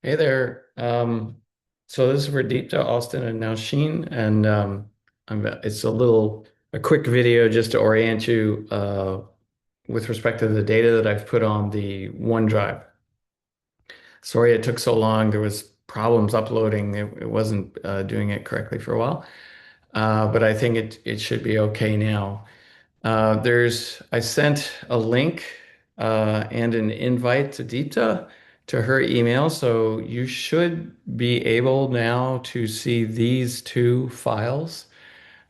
Hey there. So this is for Deepta, Austin, and Nowsheen, and it's a quick video just to orient you with respect to the data that I've put on the OneDrive. Sorry it took so long. There was problems uploading. It wasn't doing it correctly for a while, but I think it should be okay now. I sent a link and an invite to Deepta to her email, so you should be able now to see these two files,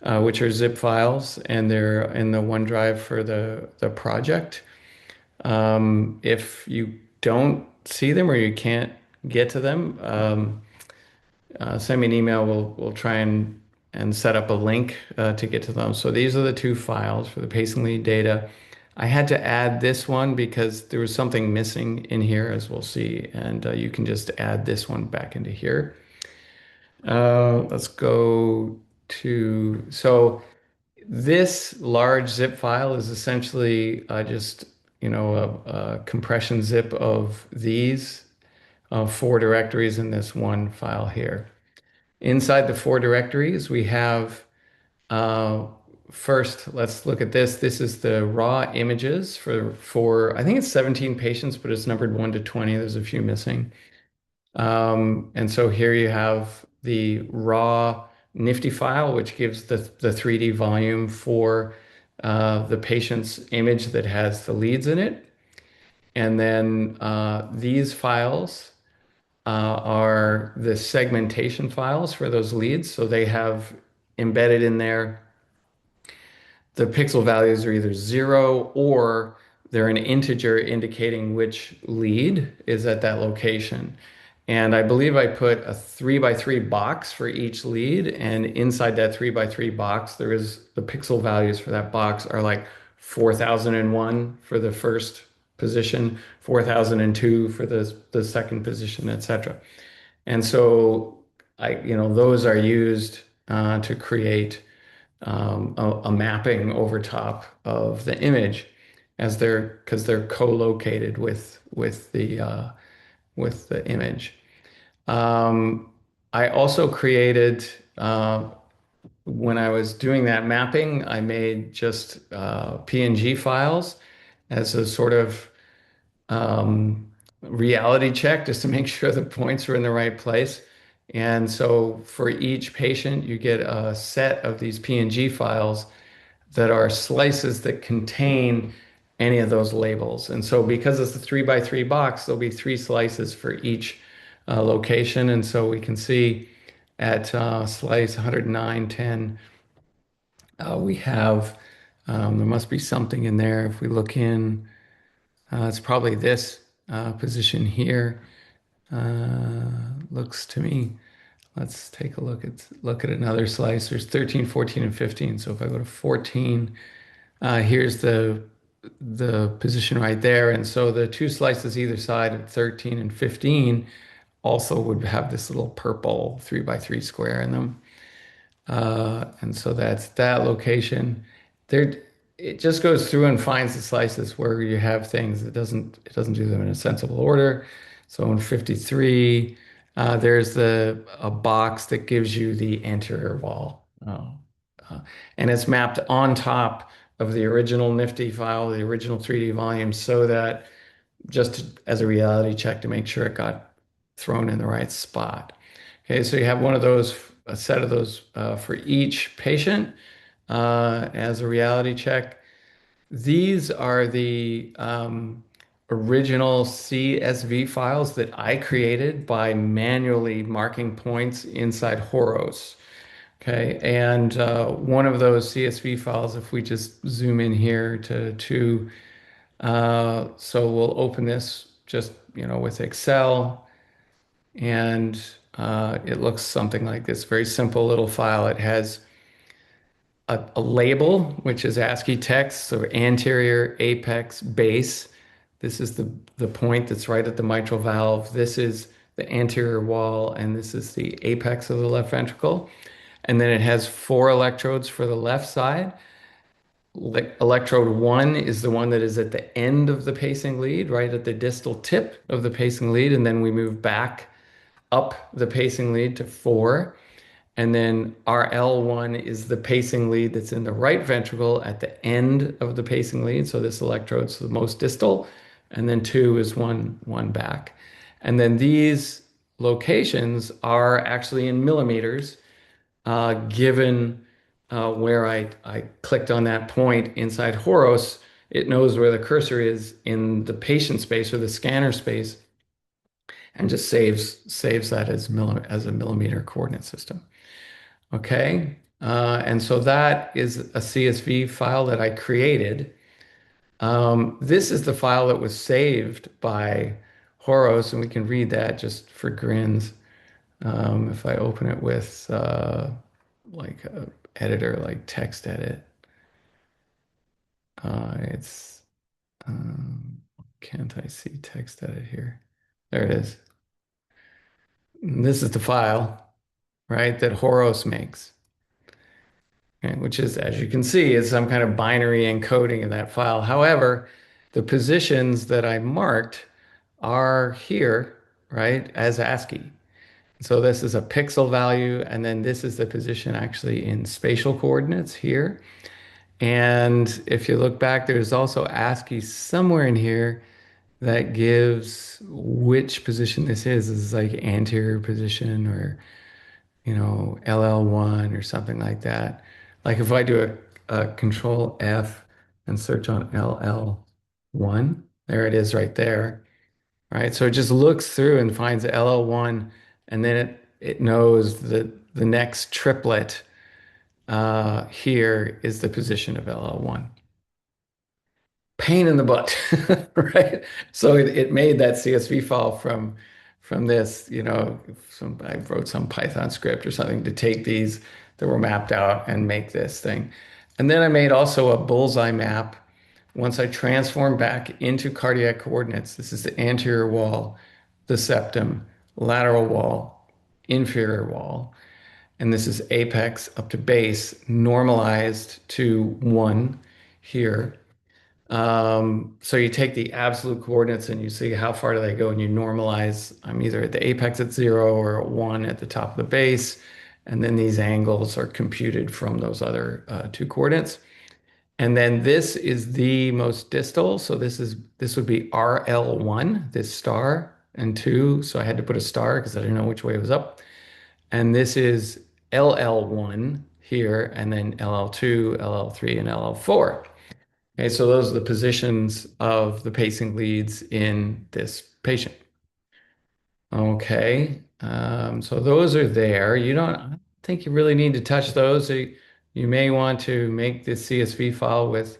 which are zip files, and they're in the OneDrive for the project. If you don't see them or you can't get to them, send me an email. We'll try and set up a link to get to them. So these are the two files for the pacing lead data. I had to add this one because there was something missing in here, as we'll see, and you can just add this one back into here. Let's go to, so this large zip file is essentially just, a compression zip of these four directories in this one file here. Inside the four directories, we have uh, first, let's look at this. This is the raw images for I think it's 17 patients, but it's numbered 1 to 20. There's a few missing. And so here you have the raw Nifty file, which gives the 3D volume for the patient's image that has the leads in it. And then these files are the segmentation files for those leads. So they have embedded in there the pixel values are either 0 or they're an integer indicating which lead is at that location. And I believe I put a 3 by 3 box for each lead. And inside that 3 by 3 box, there is the pixel values for that box are like 4001 for the first position, 4002 for the second position, etc. And so those are used to create a mapping over top of the image as because they're co-located with the image. Um, I also created when I was doing that mapping, I made just PNG files as a sort of reality check just to make sure the points are in the right place. And so for each patient, you get a set of these PNG files that are slices that contain any of those labels. And so because it's a 3 by 3 box, there'll be three slices for each location. And so we can see at slice 109, 10, we have, there must be something in there. If we look in, it's probably this position here. Looks to me. Let's take a look at another slice. There's 13, 14, and 15. So if I go to 14, here's the position right there. And so the two slices either side of 13 and 15 also would have this little purple 3 by 3 square in them. And so that's that location. There, it just goes through and finds the slices where you have things. It doesn't do them in a sensible order. So in 53, there's a box that gives you the anterior wall. And it's mapped on top of the original Nifty file, the original 3D volume, so that as a reality check to make sure it got thrown in the right spot. Okay, so you have one of those, a set of those for each patient as a reality check. These are the original CSV files that I created by manually marking points inside Horos. Okay, and one of those CSV files, if we just zoom in here to two, so we'll open this just, with Excel, and it looks something like this, very simple little file. It has a label, which is ASCII text, so anterior, apex, base. This is the point that's right at the mitral valve. This is the anterior wall, and this is the apex of the left ventricle. And then it has four electrodes for the left side. Electrode 1 is the one that is at the end of the pacing lead, right at the distal tip of the pacing lead. And then we move back. up the pacing lead to 4. And then RL1 is the pacing lead that's in the right ventricle at the end of the pacing lead. So this electrode's the most distal. And then 2 is one back. And then these locations are actually in millimeters, given where I clicked on that point inside Horos. It knows where the cursor is in the patient space or the scanner space and just saves that as a millimeter coordinate system. Okay. And so that is a CSV file that I created. This is the file that was saved by Horos, and we can read that just for grins. If I open it with like a editor like TextEdit, it's can't I see TextEdit here? There it is. And this is the file, right, that Horos makes. Okay, which is, as you can see, is some kind of binary encoding of that file. However, the positions that I marked are here, right, as ASCII. So this is a pixel value, and then this is the position actually in spatial coordinates here. And if you look back, there's also ASCII somewhere in here that gives which position this is. This is like anterior position or LL1 or something like that. Like if I do a control F and search on LL1, there it is right there, right? So it just looks through and finds LL1, and then it knows that the next triplet here is the position of LL1. Pain in the butt, right? So it made that CSV file from this, I wrote some Python script or something to take these that were mapped out and make this thing. And then I made also a bullseye map once I transformed back into cardiac coordinates. This is the anterior wall, the septum, lateral wall, inferior wall, and this is apex up to base, normalized to 1 here. So you take the absolute coordinates and you see how far do they go and you normalize. I'm either at the apex at 0 or at 1 at the top of the base. And then these angles are computed from those other two coordinates. And then this is the most distal. So this would be RL1, this star, and 2. So I had to put a star because I didn't know which way it was up. And this is LL1 here, and then LL2, LL3, and LL4. Okay, so those are the positions of the pacing leads in this patient. Okay, so those are there. I don't think you really need to touch those. So you may want to make this CSV file with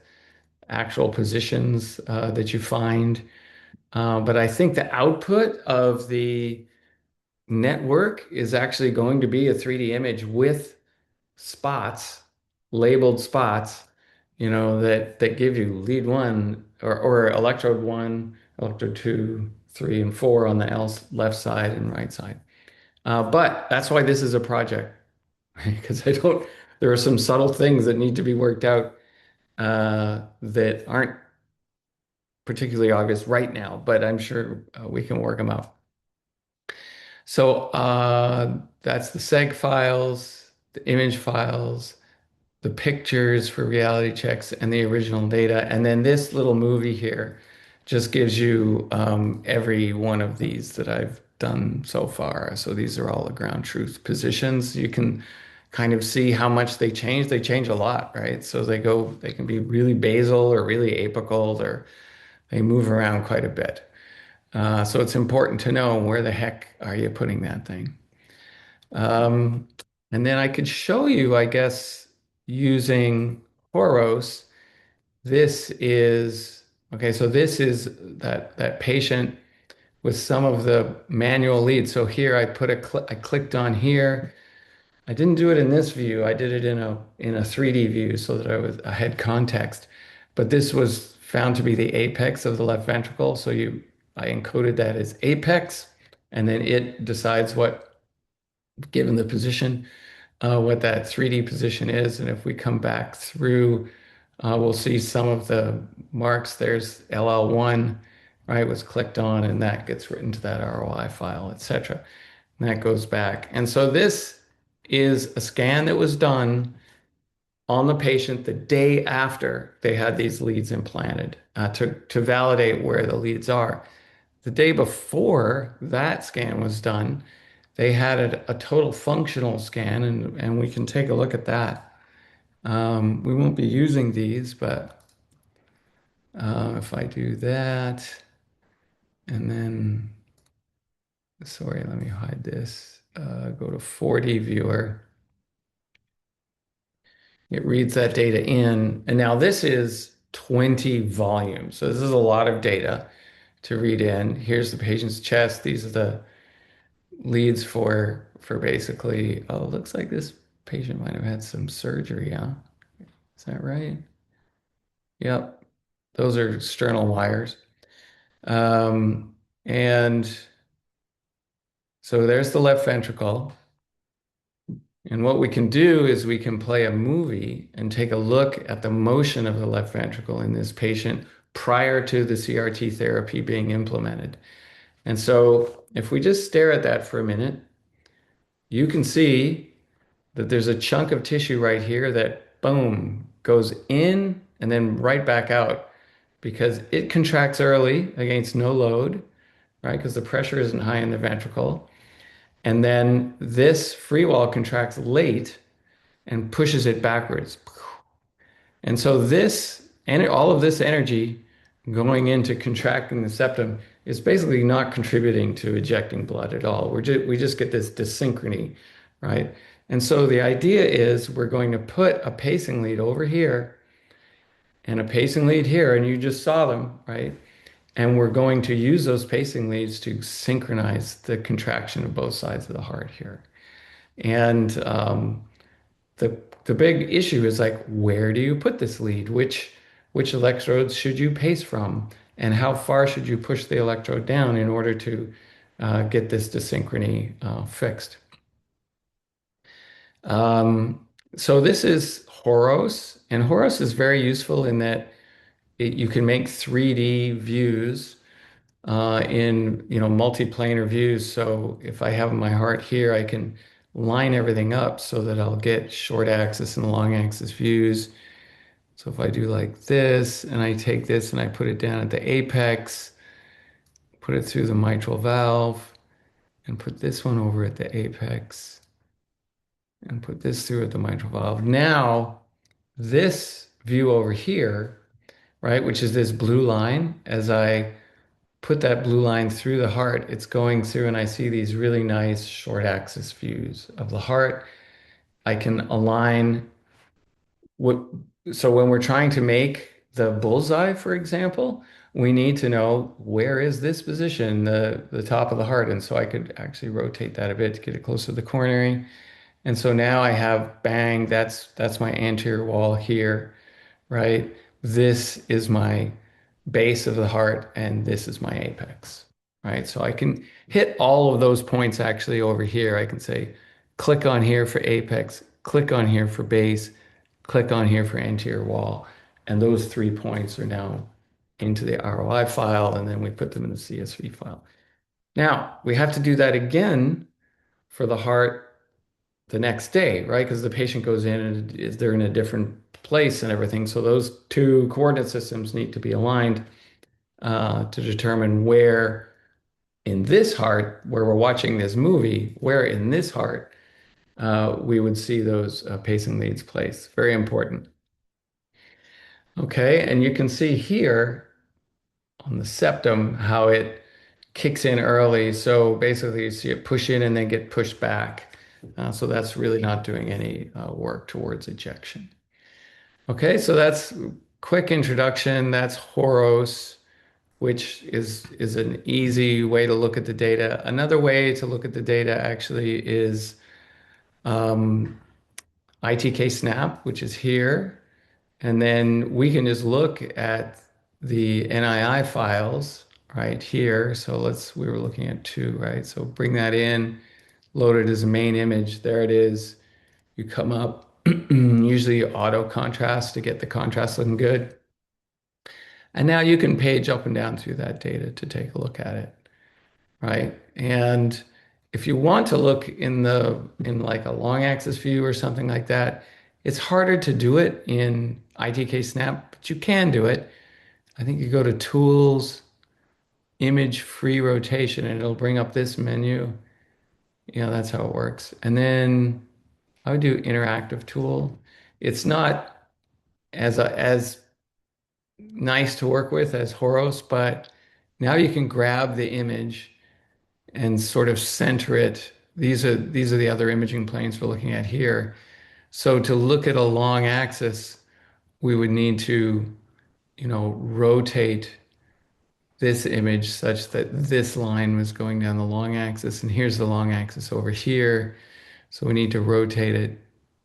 actual positions that you find. But I think the output of the network is actually going to be a 3D image with spots, labeled spots, that give you lead one or electrode one, electrode two, three, and four on the left side and right side. But that's why this is a project, because there are some subtle things that need to be worked out that aren't particularly obvious right now, but I'm sure we can work them out. So that's the seg files, the image files, the pictures for reality checks, and the original data. And then this little movie here just gives you every one of these that I've done so far. So these are all the ground truth positions. You can kind of see how much they change. They change a lot, right? So they can be really basal or really apical, or they move around quite a bit. So it's important to know where the heck are you putting that thing. Um, and then I could show you, I guess, using Horos. This is okay. So this is that patient with some of the manual leads. So here I clicked on here. I didn't do it in this view. I did it in a 3D view so that I had context. But this was found to be the apex of the left ventricle. So I encoded that as apex, and then it decides given the position, what that 3D position is. And if we come back through, we'll see some of the marks. There's LL1, right, was clicked on, and that gets written to that ROI file, etc. and that goes back. And so this is a scan that was done on the patient the day after they had these leads implanted to validate where the leads are. The day before that scan was done, they had a total functional scan, and we can take a look at that. We won't be using these, but if I do that, and then, sorry, let me hide this. Go to 4D viewer. It reads that data in, and now this is 20 volumes. So this is a lot of data to read in. Here's the patient's chest. These are the leads for basically, oh, it looks like this patient might have had some surgery, huh? Is that right? Yep. Those are sternal wires. And so there's the left ventricle. And what we can do is we can play a movie and take a look at the motion of the left ventricle in this patient prior to the CRT therapy being implemented. And so if we just stare at that for a minute, you can see that there's a chunk of tissue right here that, boom, goes in and then right back out because it contracts early against no load, right? Because the pressure isn't high in the ventricle. And then this free wall contracts late and pushes it backwards. And so this and all of this energy going into contracting the septum is basically not contributing to ejecting blood at all. We just get this dysynchrony, right? And so the idea is we're going to put a pacing lead over here and a pacing lead here, and you just saw them, right? And we're going to use those pacing leads to synchronize the contraction of both sides of the heart here. And the big issue is like, where do you put this lead? Which electrodes should you pace from? And how far should you push the electrode down in order to get this dysynchrony fixed? So this is Horos, and Horos is very useful in that you can make 3D views in multiplanar views. So if I have my heart here, I can line everything up so that I'll get short axis and long axis views. So if I do like this and I take this and I put it down at the apex, put it through the mitral valve, and put this one over at the apex, and put this through at the mitral valve. Now, this view over here, right, which is this blue line, as I put that blue line through the heart, it's going through, and I see these really nice short axis views of the heart. I can align what, so when we're trying to make the bullseye, for example, we need to know where is this position, the top of the heart. And so I could actually rotate that a bit to get it closer to the coronary. And so now I have bang, that's my anterior wall here, right? This is my base of the heart, and this is my apex, right? So I can hit all of those points actually over here. I can say, click on here for apex, click on here for base, click on here for anterior wall. And those 3 points are now into the ROI file, and then we put them in the CSV file. Now, we have to do that again for the heart the next day, right? Because the patient goes in and they're in a different place and everything. So those two coordinate systems need to be aligned to determine where in this heart, where we're watching this movie, where in this heart we would see those pacing leads placed. Very important. Okay, and you can see here on the septum how it kicks in early. So basically, you see it push in and then get pushed back. So that's really not doing any work towards ejection. Okay, so that's quick introduction. That's Horos, which is an easy way to look at the data. Another way to look at the data actually is ITK snap, which is here. And then we can just look at the NII files right here. So we were looking at two, right? So bring that in, load it as a main image. There it is. You come up, usually auto contrast to get the contrast looking good. And now you can page up and down through that data to take a look at it, right? And if you want to look in like a long axis view or something like that, it's harder to do it in ITK Snap, but you can do it. I think you go to Tools, Image Free Rotation, and it'll bring up this menu. That's how it works. And then I would do Interactive Tool. It's not as nice to work with as Horos, but now you can grab the image and sort of center it. These are the other imaging planes we're looking at here. So to look at a long axis, we would need to, rotate this image such that this line was going down the long axis, and here's the long axis over here. So we need to rotate it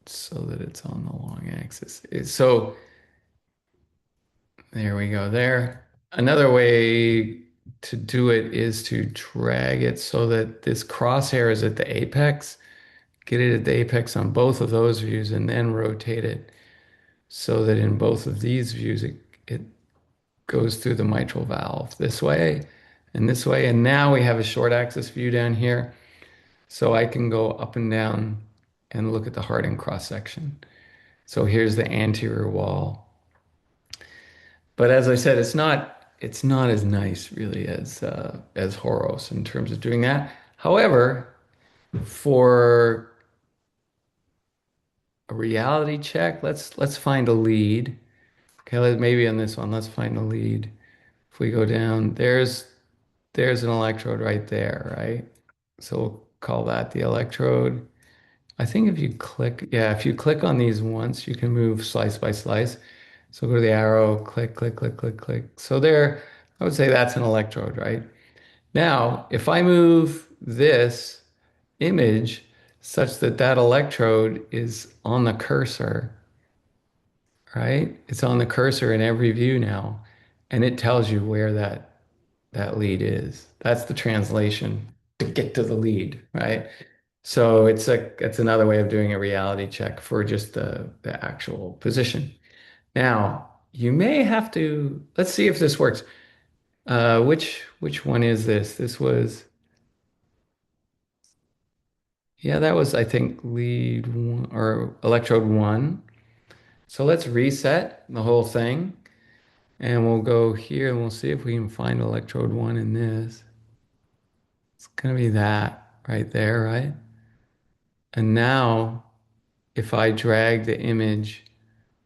so that it's on the long axis. So there we go there. Another way to do it is to drag it so that this crosshair is at the apex. Get it at the apex on both of those views and then rotate it so that in both of these views it goes through the mitral valve this way and this way. And now we have a short axis view down here. So I can go up and down and look at the heart in cross section. So here's the anterior wall. But as I said, it's not as nice really as Horos in terms of doing that. However, for a reality check, let's find a lead. Okay, maybe on this one, let's find a lead. If we go down, there's an electrode right there, right? So we'll call that the electrode. I think if you click on these once, you can move slice by slice. So go to the arrow, click, click, click, click, click. So there, I would say that's an electrode, right? Now, if I move this image such that that electrode is on the cursor, right? It's on the cursor in every view now, and it tells you where that lead is. That's the translation to get to the lead, right? So it's another way of doing a reality check for just the actual position. Now, you may have to, let's see if this works. Which one is this? This was, yeah, that was, I think, lead one or electrode one. So let's reset the whole thing and we'll go here and we'll see if we can find electrode one in this. It's gonna be that right there, right? And now if I drag the image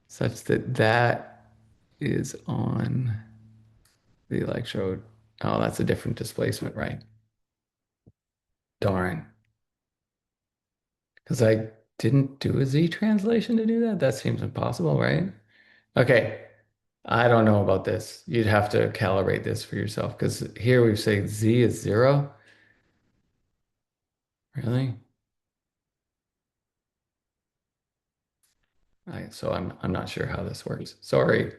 such that that is on the electrode, oh, that's a different displacement, right? Darn. Because I didn't do a Z translation to do that. That seems impossible, right? Okay. I don't know about this. You'd have to calibrate this for yourself because here we say Z is 0. Really? So I'm not sure how this works. Sorry.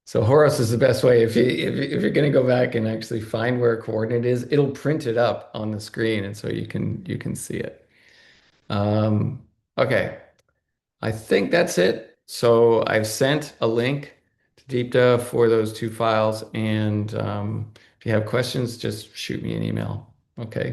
So Horus is the best way. If you're going to go back and actually find where a coordinate is, it'll print it up on the screen, and so you can see it. Um, okay, I think that's it. So I've sent a link to DeepDive for those two files, and if you have questions, just shoot me an email. Okay.